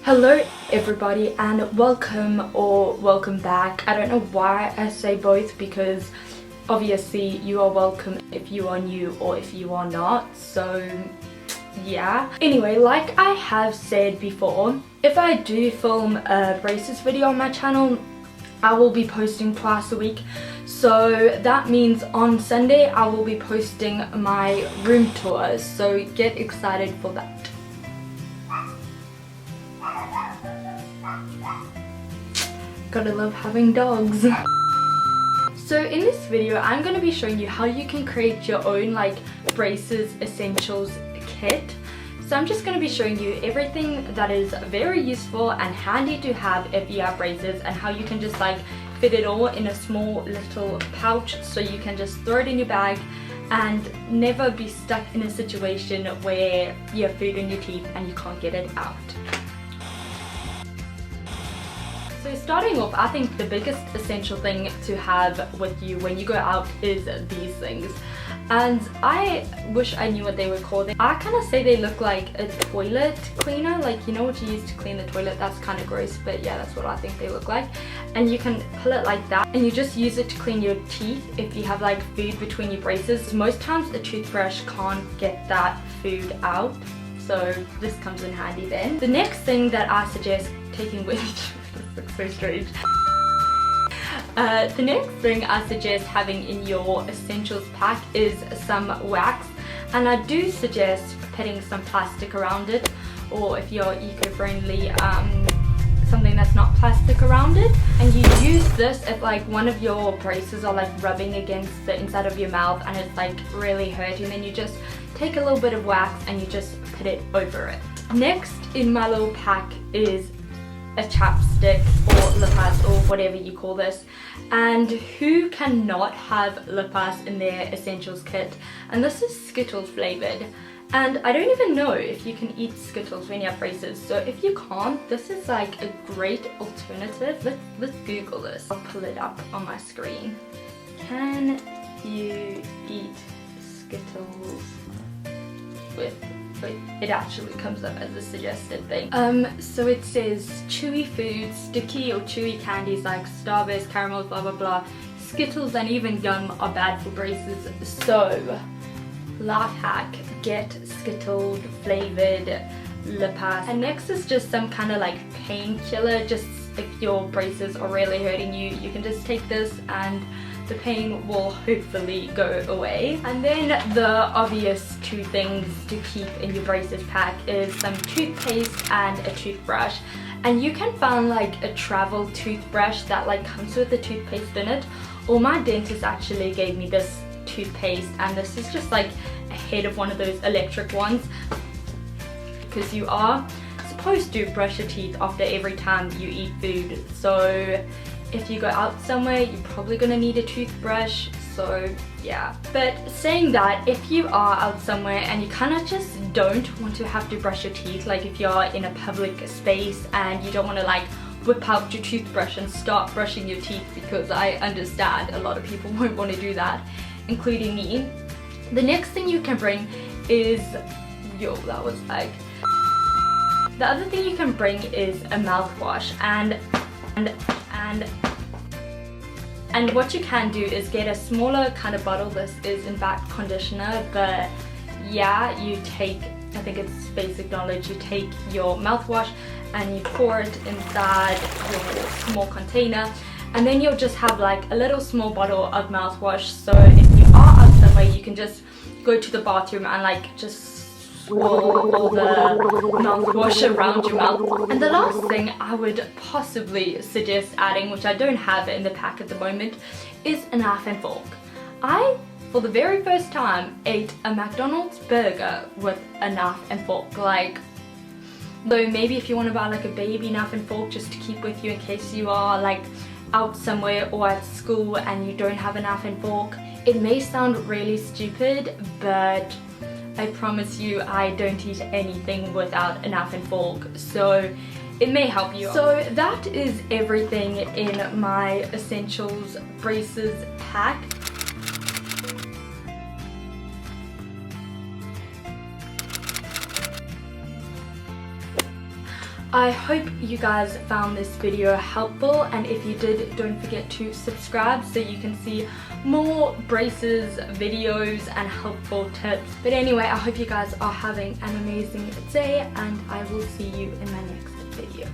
Hello everybody and welcome or welcome back. I don't know why I say both because obviously you are welcome if you are new or if you are not, so yeah. Anyway, like I have said before, if I do film a braces video on my channel, I will be posting twice a week. So that means on Sunday I will be posting my room tours, so get excited for that. Gotta love having dogs. So in this video I'm going to be showing you how you can create your own braces essentials kit. So I'm just going to be showing you everything that is very useful and handy to have if you have braces, and how you can just fit it all in a small little pouch so you can just throw it in your bag and never be stuck in a situation where you have food in your teeth and you can't get it out. So starting off, I think the biggest essential thing to have with you when you go out is these things. And I wish I knew what they were called. I kind of say they look like a toilet cleaner, you know what you use to clean the toilet. That's kind of gross, but yeah, that's what I think they look like. And you can pull it like that and you just use it to clean your teeth if you have food between your braces. Most times a toothbrush can't get that food out, so this comes in handy then. The next thing that I suggest taking with you, this looks so strange. The next thing I suggest having in your essentials pack is some wax, and I do suggest putting some plastic around it, or if you're eco-friendly, something that's not plastic around it. And you use this if one of your braces are rubbing against the inside of your mouth and it's really hurting, then you just take a little bit of wax and you just put it over it. Next in my little pack is a chapstick or ᗯᗯ or whatever you call this. And who cannot have ᗯᗯ in their essentials kit? And this is Skittles flavored, and I don't even know if you can eat Skittles when you have braces, so if you can't, this is a great alternative. Let's Google this. I'll pull it up on my screen. Can you eat Skittles with... Wait, it actually comes up as a suggested thing. So it says chewy foods, sticky or chewy candies like Starburst, caramel, blah blah blah, Skittles and even gum are bad for braces. So, life hack, get Skittles flavored ᗯᗯ. And next is just some kind of painkiller. Just if your braces are really hurting you, you can just take this and the pain will hopefully go away. And then the obvious two things to keep in your braces pack is some toothpaste and a toothbrush. And you can find a travel toothbrush that comes with the toothpaste in it, or my dentist actually gave me this toothpaste, and this is just a head of one of those electric ones, because you are supposed to brush your teeth after every time you eat food. So if you go out somewhere, you're probably gonna need a toothbrush, so yeah. But saying that, if you are out somewhere and you kind of just don't want to have to brush your teeth, if you're in a public space and you don't want to whip out your toothbrush and start brushing your teeth, because I understand a lot of people won't want to do that, including me. The next thing you can bring is, the other thing you can bring is a mouthwash, and what you can do is get a smaller kind of bottle. This is in fact conditioner, but yeah, you take, I think it's basic knowledge, you take your mouthwash and you pour it inside your small container, and then you'll just have a little small bottle of mouthwash. So if you are out somewhere, you can just go to the bathroom and just swirl all the mouthwash around your mouth. And the last thing I would possibly suggest adding, which I don't have in the pack at the moment, is a knife and fork. I, for the very first time, ate a McDonald's burger with a knife and fork. Though maybe if you want to buy a baby knife and fork just to keep with you in case you are out somewhere or at school and you don't have a knife and fork, it may sound really stupid, but I promise you I don't eat anything without a knife and fork, so it may help you. So that is everything in my essentials braces pack. I hope you guys found this video helpful, and if you did, don't forget to subscribe so you can see more braces, videos and helpful tips. But anyway, I hope you guys are having an amazing day, and I will see you in my next video.